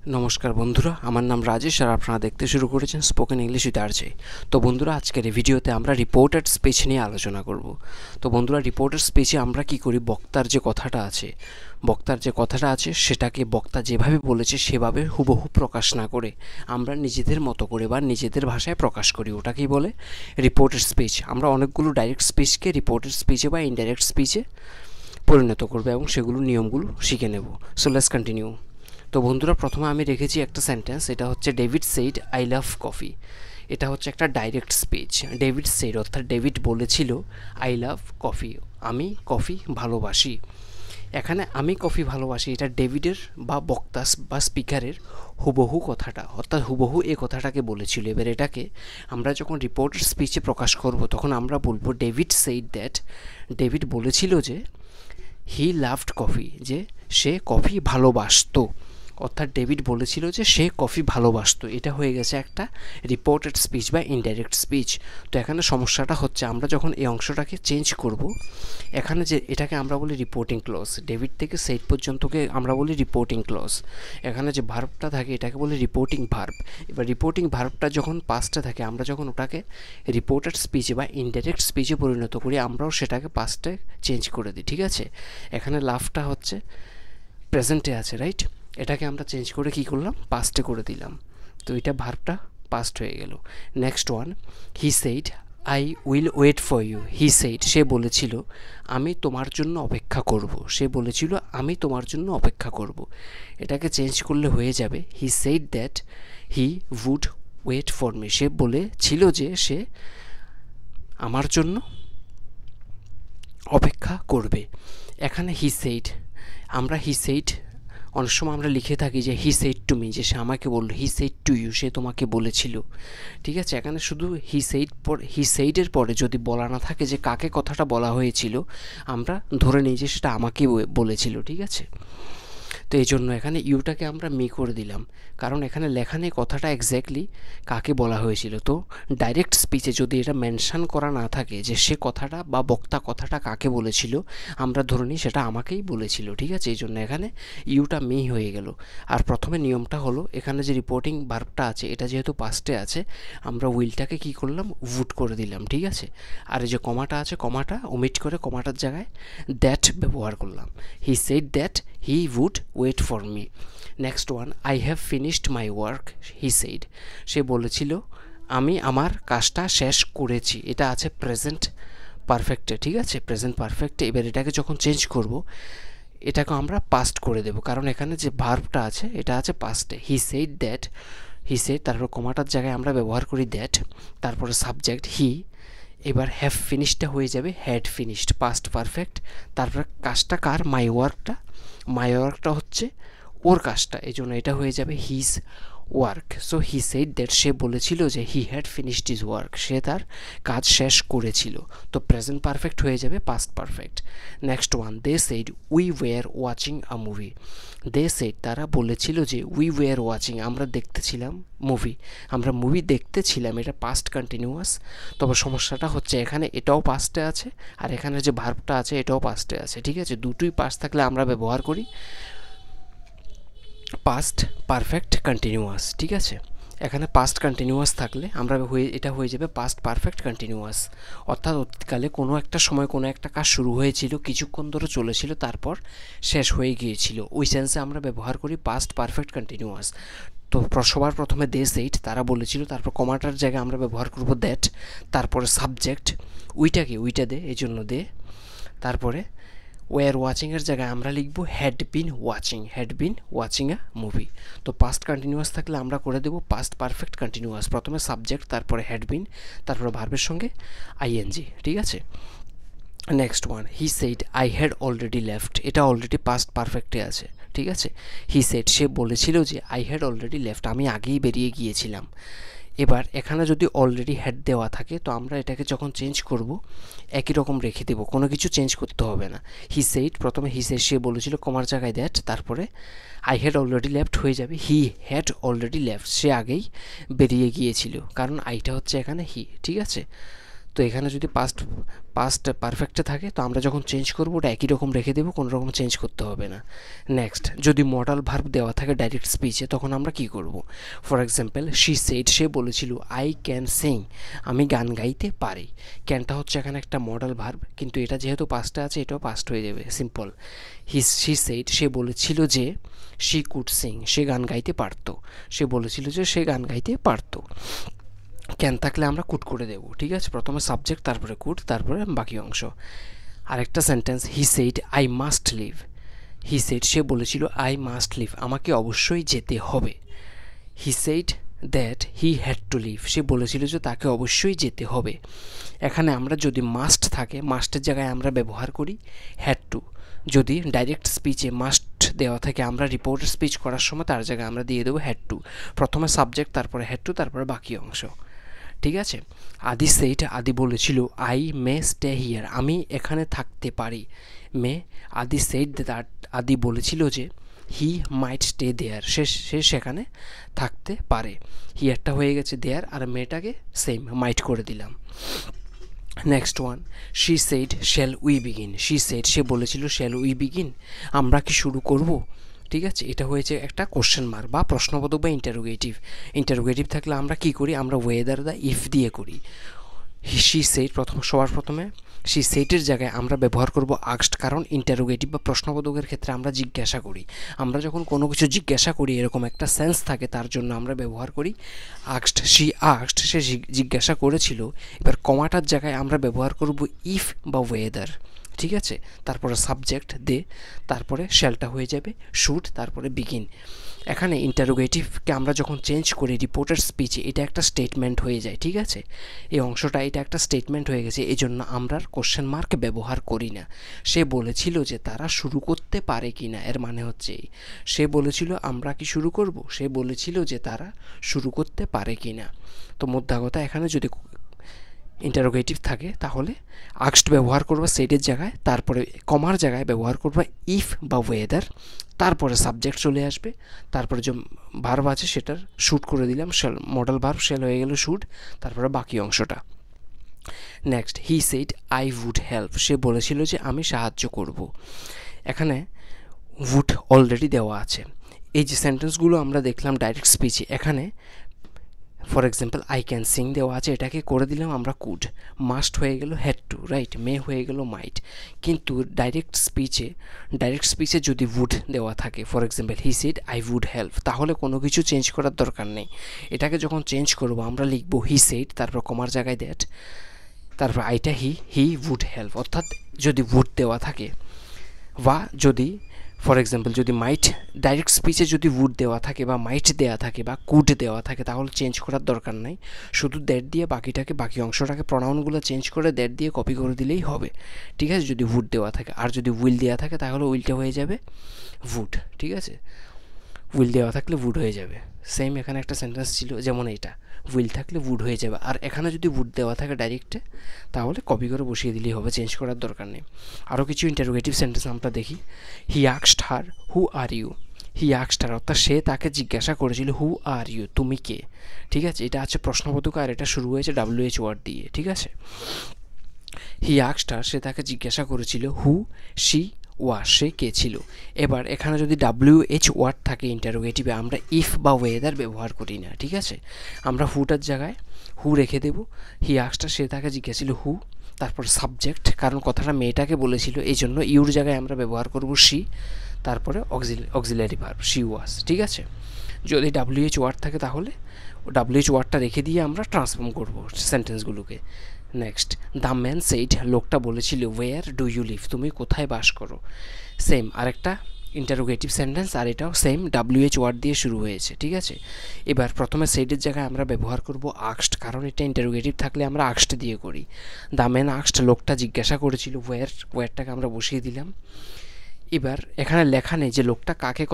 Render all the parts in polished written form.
নমস্কার বন্ধুরা, আমার নাম রাজেশ আর আপনারা দেখতে শুরু করেছেন স্পোকেন ইংলিশ উইথ আরজে। তো বন্ধুরা, আজকের এই ভিডিওতে আমরা রিপোর্টেড স্পিচ নিয়ে আলোচনা করব। তো বন্ধুরা, রিপোর্টেড স্পিচে আমরা কি করি, বক্তার যে কথাটা আছে সেটাকে বক্তা যেভাবে বলেছে সেভাবে হুবহু প্রকাশ না করে আমরা নিজেদের মতো করে বা নিজেদের ভাষায় প্রকাশ করি, ওটাকেই বলে রিপোর্টেড স্পিচ। আমরা অনেকগুলো ডাইরেক্ট স্পিচকে রিপোর্টেড স্পিচে বা ইনডাইরেক্ট স্পিচে পরিণত করবো এবং সেগুলোর নিয়মগুলো শিখে নেব। So let's continue. তো বন্ধুরা, প্রথমে আমি রেখেছি একটা সেন্টেন্স, এটা হচ্ছে David said I love coffee. এটা হচ্ছে একটা ডাইরেক্ট স্পিচ। ডেভিড সেইড অর্থাৎ ডেভিড বলেছিল আই লাভ কফি, আমি কফি ভালোবাসি। এখানে আমি কফি ভালোবাসি এটা ডেভিডের বা বক্তা বা স্পিকারের হুবহু কথাটা, অর্থাৎ হুবহু এই কথাটাকে বলেছিল। এবার এটাকে আমরা যখন রিপোর্টেড স্পিচে প্রকাশ করব তখন আমরা বলবো ডেভিড সেইড দ্যাট, ডেভিড বলেছিল যে হি লাভড কফি, যে সে কফি ভালোবাসতো। অর্থাৎ ডেভিড বলেছিল যে সে কফি ভালোবাসতো। এটা হয়ে গেছে একটা রিপোর্টেড স্পিচ বা ইনডাইরেক্ট স্পিচ। তো এখানে সমস্যাটা হচ্ছে আমরা যখন এই অংশটাকে চেঞ্জ করব, এখানে যে এটাকে আমরা বলি রিপোর্টিং ক্লজ, ডেভিড থেকে সেইড পর্যন্তকে আমরা বলি রিপোর্টিং ক্লজ। এখানে যে ভার্বটা থাকে এটাকে বলি রিপোর্টিং ভার্ব। এবার রিপোর্টিং ভার্বটা যখন পাস্টে থাকে, আমরা যখন ওটাকে রিপোর্টেড স্পিচে বা ইনডাইরেক্ট স্পিচে পরিণত করি, আমরাও সেটাকে পাস্টে চেঞ্জ করে দিই। ঠিক আছে, এখানে লাভটা হচ্ছে প্রেজেন্টে আছে, রাইট? এটাকে আমরা চেঞ্জ করে কি করলাম, পাস্টে করে দিলাম। তো এটা ভার্বটা পাস্ট হয়ে গেল। Next one, he said I will wait for you. He said, সে বলেছিল আমি তোমার জন্য অপেক্ষা করব। সে বলেছিল আমি তোমার জন্য অপেক্ষা করব। এটাকে চেঞ্জ করলে হয়ে যাবে he said that he would wait for me. সে বলেছিল যে সে আমার জন্য অপেক্ষা করবে। এখানে হি সেইড, আমরা হি সেইড অনেক সময় আমরা লিখে থাকি যে হি সেইড টু মি, যে সে আমাকে বললো। হি সেইড টু ইউ, সে তোমাকে বলেছিল। ঠিক আছে, এখানে শুধু হি সেইডের পরে যদি বলা না থাকে যে কাকে কথাটা বলা হয়েছিল, আমরা ধরে নিই যে সেটা আমাকেই বলেছিল। ঠিক আছে, তো এই জন্য এখানে ইউটাকে আমরা মি করে দিলাম, কারণ এখানে লেখা নেই কথাটা এক্স্যাক্টলি কাকে বলা হয়েছিল। তো ডাইরেক্ট স্পিচে যদি এটা মেনশন করা না থাকে যে সে কথাটা বা বক্তা কথাটা কাকে বলেছিল, আমরা ধরে নিই সেটা আমাকেই বলেছিল। ঠিক আছে, এই জন্য এখানে ইউটা মি হয়ে গেল। আর প্রথমে নিয়মটা হলো, এখানে যে রিপোর্টিং ভার্বটা আছে এটা যেহেতু পাস্টে আছে, আমরা উইলটাকে কি করলাম, উড করে দিলাম। ঠিক আছে, আর এই যে কমাটা আছে, কমাটা ওমিট করে কমাটার জায়গায় দ্যাট ব্যবহার করলাম। He said that he would wait for me. Next one, I have finished my work he said. সে বলেছিল আমি আমার কাজটা শেষ করেছি। এটা আছে প্রেজেন্ট পারফেক্টে। ঠিক আছে, প্রেজেন্ট পারফেক্টে। এবার এটাকে যখন চেঞ্জ করব, এটাকে আমরা পাস্ট করে দেব, কারণ এখানে যে ভার্বটা আছে এটা আছে পাস্টে। He said that, he said, তারপর কমাটার জায়গায় আমরা ব্যবহার করি দ্যাট, তারপরে সাবজেক্ট হি। এবার হ্যাভ ফিনিশডটা হয়ে যাবে হ্যাড ফিনিশড, পাস্ট পারফেক্ট। তারপরে কাজটা কার, মাই ওয়ার্কটা। মাই ওয়ার্কটা হচ্ছে ওর কাজটা, এই জন্য এটা হয়ে যাবে his work. So he said that, সে বলেছিল যে he had finished his work, সে তার কাজ শেষ করেছিল। তো প্রেজেন্ট পারফেক্ট হয়ে যাবে past perfect. Next one, they said we were watching a movie. They said, তারা বলেছিল যে উই ওয়্যার ওয়াচিং, আমরা দেখতেছিলাম মুভি, আমরা মুভি দেখতেছিলাম। এটা পাস্ট কন্টিনিউয়াস। তবে সমস্যাটা হচ্ছে এখানে এটাও পাস্টে আছে আর এখানে যে ভার্বটা আছে এটাও পাস্টে আছে। ঠিক আছে, দুটোই পাস্ট থাকলে আমরা ব্যবহার করি পাস্ট পারফেক্ট কন্টিনিউয়াস। ঠিক আছে, এখানে পাস্ট কন্টিনিউয়াস থাকলে আমরা এটা হয়ে যাবে পাস্ট পারফেক্ট কন্টিনিউয়াস। অর্থাৎ অতীতকালে কোনো একটা সময় কোনো একটা কাজ শুরু হয়েছিল, কিছুক্ষণ ধরে চলেছিল, তারপর শেষ হয়ে গিয়েছিল, ওই সেন্সে আমরা ব্যবহার করি পাস্ট পারফেক্ট কন্টিনিউয়াস। তো সবার প্রথমে দে সেইড, তারা বলেছিল, তারপর কমাটার জায়গায় আমরা ব্যবহার করব দ্যাট, তারপরে সাবজেক্ট উইটা দে, এই জন্য দে। তারপরে ওয়ার ওয়াচিংয়ের জায়গায় আমরা লিখব had been watching a movie. তো পাস্ট কন্টিনিউয়াস থাকলে আমরা করে দেবো পাস্ট পারফেক্ট কন্টিনিউয়াস, প্রথমে সাবজেক্ট, তারপরে হ্যাড বিন, তারপরে ভার্বের সঙ্গে আইএনজি। ঠিক আছে, next one, he said I had already left. এটা অলরেডি পাস্ট পারফেক্টে আছে। ঠিক আছে, হি সেইড, সে বলেছিল যে আই হ্যাড অলরেডি লেফট, আমি আগেই বেরিয়ে গিয়েছিলাম। এবার এখানে যদি অলরেডি হ্যাড দেওয়া থাকে তো আমরা এটাকে যখন চেঞ্জ করব একই রকম রেখে দেবো, কোনো কিছু চেঞ্জ করতে হবে না। হি সেইড, প্রথমে হি সেইড, সে বলেছিল, কমার জায়গায় দ্যাট, তারপরে আই হ্যাড অলরেডি লেফট হয়ে যাবে হি হ্যাড অলরেডি লেফট, সে আগেই বেরিয়ে গিয়েছিল, কারণ আইটা হচ্ছে এখানে হি। ঠিক আছে, তো এখানে যদি পাস্ট পারফেক্টে থাকে তো আমরা যখন চেঞ্জ করব ওটা একই রকম রেখে দেবো, কোনো রকম চেঞ্জ করতে হবে না। নেক্সট, যদি মডাল ভার্ব দেওয়া থাকে ডাইরেক্ট স্পিচে তখন আমরা কি করব? ফর এক্সাম্পল, শি সেড, সে বলেছিল, আই ক্যান সিং, আমি গান গাইতে পারি। ক্যানটা হচ্ছে এখানে একটা মডাল ভার্ব, কিন্তু এটা যেহেতু পাস্টে আছে এটাও পাস্ট হয়ে যাবে, সিম্পল। শি সেড, সে বলেছিল যে, শি কুড সিং, সে গান গাইতে পারতো, সে বলেছিল যে সে গান গাইতে পারতো। ক্যান থাকলে আমরা কুড করে দেবো, ঠিক আছে, প্রথমে সাবজেক্ট, তারপরে কুড, তারপরে বাকি অংশ। আরেকটা sentence, he said I must leave, he said, সে বলেছিল, আই মাস্ট লিভ, আমাকে অবশ্যই যেতে হবে। He said that he had to leave, সে বলেছিল যে তাকে অবশ্যই যেতে হবে। এখানে আমরা যদি মাস্ট থাকে, মাস্টের জায়গায় আমরা ব্যবহার করি হ্যাড টু। যদি ডাইরেক্ট স্পিচে মাস্ট দেওয়া থাকে, আমরা রিপোর্টের স্পিচ করার সময় তার জায়গায় আমরা দিয়ে দেবো হ্যাড টু, প্রথমে সাবজেক্ট, তারপরে হ্যাড টু, তারপরে বাকি অংশ, ঠিক আছে। আদি সেইট, আদি বলেছিল, আই মে স্টে হিয়ার, আমি এখানে থাকতে পারি। মে, আদি সেইট দ্যাট, আদি বলেছিল যে, হি মাইট স্টে দেয়ার, সে সেখানে থাকতে পারে। হিয়ারটা হয়ে গেছে দেয়ার, আর মেটাকে সেম মাইট করে দিলাম। Next one, she said shall we begin, she said, সে বলেছিল, শ্যাল উই বিগিন, আমরা কি শুরু করব? ঠিক আছে, এটা হয়েছে একটা কোশ্চেন মার্ক বা প্রশ্নবোধক বা ইন্টারোগেটিভ। ইন্টারোগেটিভ থাকলে আমরা কি করি? আমরা ওয়েদার দ্য ইফ দিয়ে করি। শি সেড, সবার প্রথমে শি সেটের জায়গায় আমরা ব্যবহার করব আক্সড, কারণ ইন্টারোগেটিভ বা প্রশ্নবোধকের ক্ষেত্রে আমরা জিজ্ঞাসা করি। আমরা যখন কোনো কিছু জিজ্ঞাসা করি এরকম একটা সেন্স থাকে, তার জন্য আমরা ব্যবহার করি আক্সড। শি আক্সড, সে জিজ্ঞাসা করেছিল। এবার কমাটার জায়গায় আমরা ব্যবহার করব ইফ বা ওয়েদার, ঠিক আছে, তারপরে সাবজেক্ট দে, তারপরে শ্যালটা হয়ে যাবে শুড, তারপরে বিগিন। এখানে ইন্টারোগেটিভকে আমরা যখন চেঞ্জ করি রিপোর্টের স্পিচে, এটা একটা স্টেটমেন্ট হয়ে যায়, ঠিক আছে, এই অংশটা এটা একটা স্টেটমেন্ট হয়ে গেছে, এই জন্য আমরা কোশ্চেন মার্ক ব্যবহার করি না। সে বলেছিল যে তারা শুরু করতে পারে কি না, এর মানে হচ্ছে এই, সে বলেছিল আমরা কি শুরু করব, সে বলেছিল যে তারা শুরু করতে পারে কি না। তো মোদ্দা কথা, এখানে যদি ইন্টারোগেটিভ থাকে তাহলে আক্সড ব্যবহার করবা সেটের জায়গায়, তারপরে কমার জায়গায় ব্যবহার করবা ইফ বা ওয়েদার, তারপরে সাবজেক্ট চলে আসবে, তারপরে যে ভার্ব আছে সেটার শুট করে দিলাম, শেল মডেল ভার্ব, শেল হয়ে গেল শুট, তারপরে বাকি অংশটা। Next, he said I would help, সে বলেছিল যে আমি সাহায্য করব। এখানে উড অলরেডি দেওয়া আছে। এই যে সেন্টেন্সগুলো আমরা দেখলাম ডাইরেক্ট স্পিচে, এখানে for example I can sing দেওয়া আছে, এটাকে করে দিলাম আমরা কুড। মাস্ট হয়ে গেল হ্যাড টু, রাইট, মে হয়ে গেল মাইট। কিন্তু ডাইরেক্ট স্পিচে যদি উড দেওয়া থাকে, for example he said I would help, তাহলে কোনো কিছু চেঞ্জ করার দরকার নেই। এটাকে যখন চেঞ্জ করবো আমরা লিখবো হি সেড, তারপর কমার জায়গায় দ্যাট, তারপর আইটা হি উড হেল্প। অর্থাৎ যদি উড দেওয়া থাকে বা যদি ফর এক্সাম্পল যদি মাইট, ডাইরেক্ট স্পিচে যদি উড দেওয়া থাকে বা মাইট দেওয়া থাকে বা কুড দেওয়া থাকে, তাহলে চেঞ্জ করার দরকার নাই, শুধু দ্যাট দিয়ে বাকি অংশটাকে প্রনাউনগুলো চেঞ্জ করে দ্যাট দিয়ে কপি করে দিলেই হবে, ঠিক আছে, যদি উড দেওয়া থাকে। আর যদি উইল দেওয়া থাকে তাহলে উইলটা হয়ে যাবে উড, ঠিক আছে, উইল দেওয়া থাকলে উড হয়ে যাবে। সেম এখানে একটা সেন্টেন্স ছিল যেমন এইটা, উইল থাকলে উড হয়ে যাবে, আর এখানে যদি উড দেওয়া থাকে ডাইরেক্টে তাহলে কপি করে বসিয়ে দিলেই হবে, চেঞ্জ করার দরকার নেই। আরও কিছু ইন্টারোগেটিভ সেন্টেন্স আমরা দেখি। He asked her who are you, he asked her অর্থাৎ সে তাকে জিজ্ঞাসা করেছিল হু আর ইউ, তুমি কে, ঠিক আছে, এটা আছে প্রশ্নবোধক আর এটা শুরু হয়েছে WH ওয়ার্ড দিয়ে, ঠিক আছে। হি আস্কড হার, সে তাকে জিজ্ঞাসা করেছিল হু শি ওয়াজ, সে কে ছিল। এবার এখানে যদি WH ওয়ার্ড থাকে ইন্টারোগেটিভে, আমরা ইফ বা ওয়েদার ব্যবহার করি না, ঠিক আছে, আমরা হুটার জায়গায় হু রেখে দেব। হি আস্কড, সে তাকে জিজ্ঞাসিল হু, তারপর সাবজেক্ট, কারণ কথাটা মেয়েটাকে বলেছিল এই জন্য ইউর জায়গায় আমরা ব্যবহার করব শি, তারপরে অক্সিলারি ভার্ব শি ওয়াজ, ঠিক আছে। যদি WH ওয়ার্ড থাকে তাহলে WH ওয়ার্ডটা রেখে দিয়ে আমরা ট্রান্সফর্ম করব সেন্টেন্সগুলোকে। নেক্সট, দ্য ম্যান সেইড, লোকটা বলেছিল ওয়েয়ার ডু ইউ লিভ, তুমি কোথায় বাস করো। সেম আরেকটা ইন্টারোগেটিভ সেন্টেন্স, আর এটাও সেম WH ওয়ার্ড দিয়ে শুরু হয়েছে, ঠিক আছে। এবার প্রথমে সেইডের জায়গায় আমরা ব্যবহার করব আক্সড, কারণ এটা ইন্টারোগেটিভ থাকলে আমরা আক্সড দিয়ে করি। দ্য ম্যান আক্সড, লোকটা জিজ্ঞাসা করেছিল ওয়্যারটাকে আমরা বসিয়ে দিলাম। এবার এখানে লেখা নেই যে লোকটা কাকে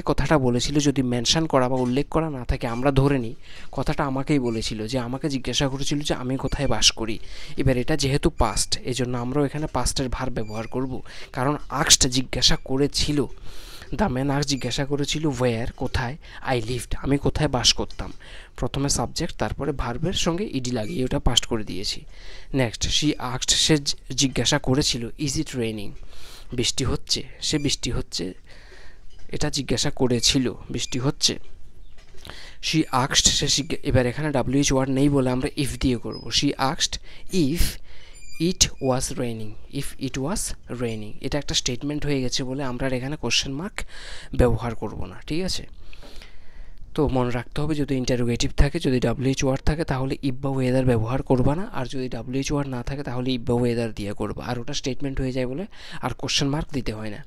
কথাটা বলেছিল যদি মেনশন করা বা উল্লেখ করা না থাকে, আমরা ধরে নিই কথাটা আমাকেই বলেছিল, যে আমাকে জিজ্ঞাসা করেছিল যে আমি কোথায় বাস করি। এবার এটা যেহেতু পাস্ট, এই জন্য আমরাও এখানে পাস্টের ভার্ব ব্যবহার করব, কারণ আক্সড জিজ্ঞাসা করেছিল, দ্য ম্যান আস্কড জিজ্ঞাসা করেছিল ওয়্যার কোথায়, আই লিভড আমি কোথায় বাস করতাম। প্রথমে সাবজেক্ট তারপরে ভার্বের সঙ্গে ইডি লাগিয়ে ওটা পাস্ট করে দিয়েছি। নেক্সট শি আস্কড সে জিজ্ঞাসা করেছিল ইজ ইট রেইনিং বৃষ্টি হচ্ছে, সে বৃষ্টি হচ্ছে এটা জিজ্ঞাসা করেছিল বৃষ্টি হচ্ছে। শি আস্কড সে এবার এখানে WH ওয়ার্ড নেই বলে আমরা ইফ দিয়ে করব। She asked if it was raining, if it was raining এটা একটা স্টেটমেন্ট হয়ে গেছে বলে আমরা আর এখানে কোশ্চেন মার্ক ব্যবহার করব না, ঠিক আছে। তো মনে রাখতে হবে যদি ইন্টারোগেটিভ থাকে, যদি WH ওয়ার্ড থাকে তাহলে ইফ বা ওয়েদার ব্যবহার করবা না, আর যদি WH ওয়ার্ড না থাকে তাহলে ইফ বা ওয়েদার দিয়ে করবা, আর ওটা স্টেটমেন্ট হয়ে যায় বলে আর কোশ্চেন মার্ক দিতে হয় না।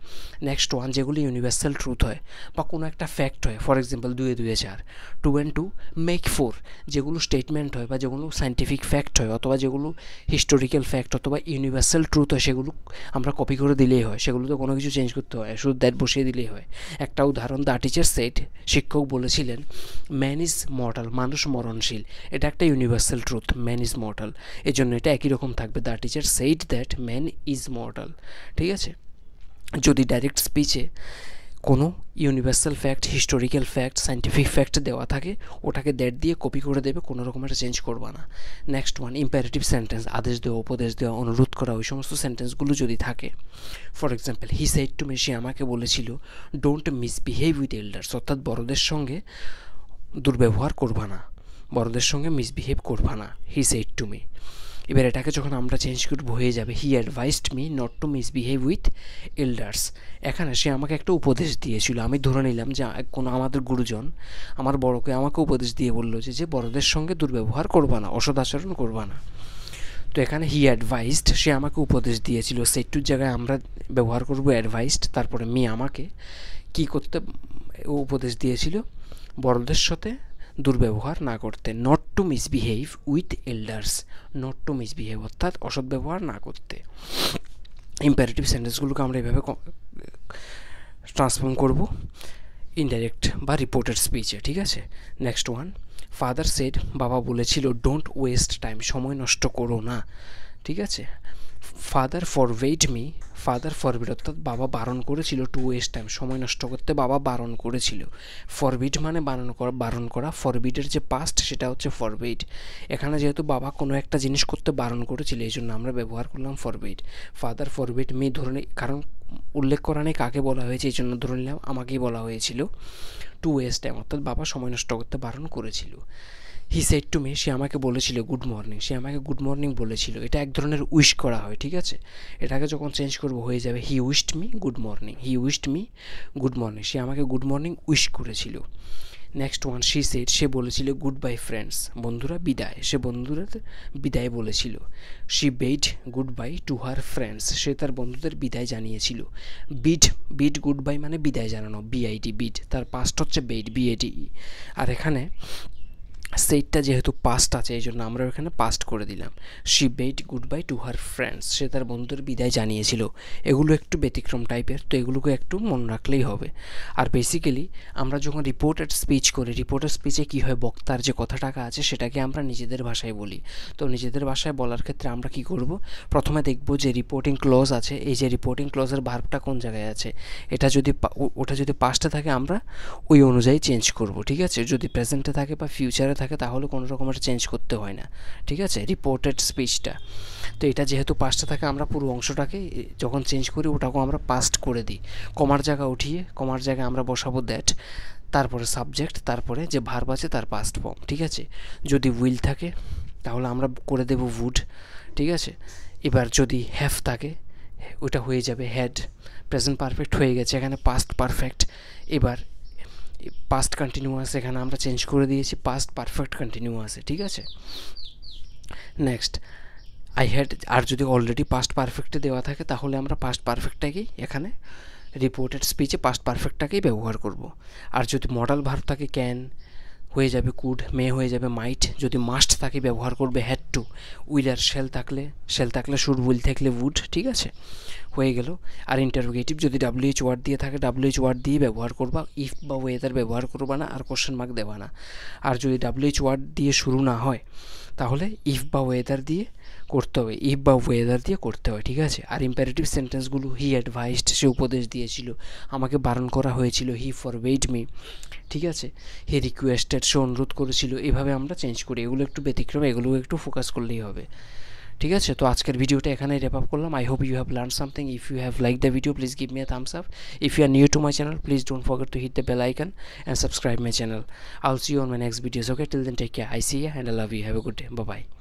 নেক্সট ওয়ান যেগুলি ইউনিভার্সাল ট্রুথ হয় বা কোনো একটা ফ্যাক্ট হয়, ফর এক্সাম্পল 2 2 4, 2 and 2 মেক 4, যেগুলো স্টেটমেন্ট হয় বা যেগুলো সায়েন্টিফিক ফ্যাক্ট হয় অথবা যেগুলো হিস্টোরিক্যাল ফ্যাক্ট অথবা ইউনিভার্সাল ট্রুথ হয় সেগুলো আমরা কপি করে দিলেই হয়, সেগুলো তো কোনো কিছু চেঞ্জ করতে হয়, শুধু দ্যাট বসিয়ে দিলেই হয়। একটা উদাহরণ, দ্য টিচার সেড শিক্ষক বলেছিলেন ম্যান ইজ মর্টাল মানুষ মরণশীল, এটা একটা universal truth, man is mortal, এই জন্য এটা একই রকম থাকবে, the teacher said that man is mortal, ঠিক আছে। যদি ডাইরেক্ট স্পিচে কোনো universal fact, historical fact, scientific fact দেওয়া থাকে ওটাকে দ্যাট দিয়ে কপি করে দেবে, কোনো রকম একটা চেঞ্জ করবা না। নেক্সট ওয়ান ইম্পারেটিভ সেন্টেন্স, আদেশ দেওয়া, উপদেশ দেওয়া, অনুরোধ করা, ওই সমস্ত সেন্টেন্সগুলো যদি থাকে, for example he said to me, সে আমাকে বলেছিল ডোন্ট মিসবিহেভ উইথ এল্ডার্স, অর্থাৎ বড়দের সঙ্গে দুর্ব্যবহার করবা না, বড়দের সঙ্গে মিসবিহেভ করবা না, হি সেড টু মি। এবার এটাকে যখন আমরা চেঞ্জ করবো হয়ে যাবে he advised me not to misbehave with elders. এখানে সে আমাকে একটা উপদেশ দিয়েছিল, আমি ধরে নিলাম যে কোনো আমাদের গুরুজন আমার বড়কে আমাকে উপদেশ দিয়ে বললো যে বড়দের সঙ্গে দুর্ব্যবহার করবা না, অসদাচরণ করবা না। তো এখানে হি অ্যাডভাইসড সে আমাকে উপদেশ দিয়েছিল, সেড টুর জায়গায় আমরা ব্যবহার করবো অ্যাডভাইসড, তারপরে মি আমাকে কি করতে উপদেশ দিয়েছিল, বড়দের সাথে দুর্ব্যবহার না করতে, not to misbehave with elders, not to misbehave অর্থাৎ অসৎ ব্যবহার না করতে। ইম্পারেটিভ সেন্টেন্সগুলোকে আমরা এভাবে ট্রান্সফর্ম করব ইনডাইরেক্ট বা রিপোর্টেড স্পিচে, ঠিক আছে। নেক্সট ওয়ান ফাদার সেড বাবা বলেছিল ডোন্ট ওয়েস্ট টাইম সময় নষ্ট করো না, ঠিক আছে। Father forbade me, father forbid অর্থাৎ বাবা বারণ করেছিল, টু ওয়েস্ট টাইম সময় নষ্ট করতে বাবা বারণ করেছিল। ফরবিড মানে বারণ করা, ফরবিডের যে পাস্ট সেটা হচ্ছে ফরবিড। এখানে যেহেতু বাবা কোনো একটা জিনিস করতে বারণ করেছিল এই জন্য আমরা ব্যবহার করলাম ফরবিড। ফাদার ফরবিড মি ধরে নিই, কারণ উল্লেখ করা নেই কাকে বলা হয়েছে এই জন্য ধরে নিলাম আমাকেই বলা হয়েছিল, টু ওয়েস্ট টাইম অর্থাৎ বাবা সময় নষ্ট করতে বারণ করেছিল। হি সেড টু মি সে আমাকে বলেছিল গুড মর্নিং, সে আমাকে গুড মর্নিং বলেছিল, এটা এক ধরনের উইশ করা হয়, ঠিক আছে। এটাকে যখন চেঞ্জ করবো হয়ে যাবে হি উইশড মি গুড মর্নিং, হি উইশড মি গুড মর্নিং, সে আমাকে গুড মর্নিং উইশ করেছিল। নেক্সট ওয়ান শি সেড সে বলেছিল গুড বাই ফ্রেন্ডস বন্ধুরা বিদায়, সে বন্ধুরা বিদায় বলেছিল। She bade good bye to her friends সে তার বন্ধুদের বিদায় জানিয়েছিল। বিড গুড বাই মানে বিদায় জানানো, বিআইডি বিড, তার পাস্ট হচ্ছে বেড বিএডি। আর এখানে সেইটটা যেহেতু পাস্ট আছে এই জন্য আমরা এখানে পাস্ট করে দিলাম। She bade good bye to her friends সে তার বন্ধুদের বিদায় জানিয়েছিল। এগুলো একটু ব্যতিক্রম টাইপের, তো এগুলোকে একটু মনে রাখলেই হবে। আর বেসিক্যালি আমরা যখন রিপোর্টেড স্পিচ করি, রিপোর্টেড স্পিচে কী হয়, বক্তার যে কথাটা আছে সেটাকে আমরা নিজেদের ভাষায় বলি। তো নিজেদের ভাষায় বলার ক্ষেত্রে আমরা কি করব, প্রথমে দেখব যে রিপোর্টিং ক্লজ আছে, এই যে রিপোর্টিং ক্লজের ভার্বটা কোন জায়গায় আছে, ওটা যদি পাস্টে থাকে আমরা ওই অনুযায়ী চেঞ্জ করব, ঠিক আছে। যদি প্রেজেন্টে থাকে বা ফিউচারে থাকে তাহলে কোনো রকমের চেঞ্জ করতে হয় না, ঠিক আছে, রিপোর্টেড স্পিচটা। তো এটা যেহেতু পাস্টে থাকে আমরা পুরো অংশটাকে যখন চেঞ্জ করি ওটাকেও আমরা পাস্ট করে দিই, কমার জায়গা উঠিয়ে কমার জায়গায় আমরা বসাবো দ্যাট, তারপরে সাবজেক্ট, তারপরে যে ভার্ব আছে তার পাস্ট ফর্ম, ঠিক আছে। যদি উইল থাকে তাহলে আমরা করে দেব উড, ঠিক আছে। এবার যদি হ্যাভ থাকে ওটা হয়ে যাবে হ্যাড। প্রেজেন্ট পারফেক্ট হয়ে গেছে, এখানে পাস্ট পারফেক্ট। এবার পাস্ট কন্টিনিউয়াস এখানে আমরা চেঞ্জ করে দিয়েছি, পাস্ট পারফেক্ট কন্টিনিউয়াসে, ঠিক আছে। নেক্সট আই হ্যাড, আর যদি অলরেডি পাস্ট পারফেক্টে দেওয়া থাকে তাহলে আমরা পাস্ট পারফেক্টটাকেই এখানে রিপোর্টেড স্পিচে পাস্ট পারফেক্টটাকেই ব্যবহার করব। আর যদি মডাল ভার্ব থাকে ক্যান হয়ে যাবে কুড, মে হয়ে যাবে মাইট, যদি মাস্ট থাকে ব্যবহার করবে হ্যাড টু, উইল আর শেল থাকলে শুড, উইল থাকলে উড, ঠিক আছে, হয়ে গেল। আর ইন্টারোগেটিভ যদি WH ওয়ার্ড দিয়ে থাকে WH ওয়ার্ড দিয়ে ব্যবহার করবা, ইফ বা ওয়েদার ব্যবহার করবা না, আর কোশ্চেন মার্ক দেবা না। আর যদি WH ওয়ার্ড দিয়ে শুরু না হয় তাহলে ইফ বা ওয়েদার দিয়ে করতে হবে, ইফ বা ওয়েদার দিয়ে করতে হয়, ঠিক আছে। আর ইম্পারেটিভ সেন্টেন্সগুলো হি অ্যাডভাইসড, সে উপদেশ দিয়েছিল, আমাকে বারণ করা হয়েছিল, হি ফরবেড মি, ঠিক আছে। হি রিকোয়েস্টেড, সে অনুরোধ করেছিল, এভাবে আমরা চেঞ্জ করি। এগুলো একটু ব্যতিক্রম, এগুলো একটু ফোকাস করলেই হবে, ঠিক আছে। তো আজকের ভিডিওটা এখানেই র্যাপ আপ করলাম। I hope you have learn something. If you have like the video, please give me a thumbs up. If you are new to my channel, please don't forget to hit the bell icon and subscribe my channel. I'll see you on my next videos. Okay, till then, take care. I see you and I love you. Have a good day. Bye bye.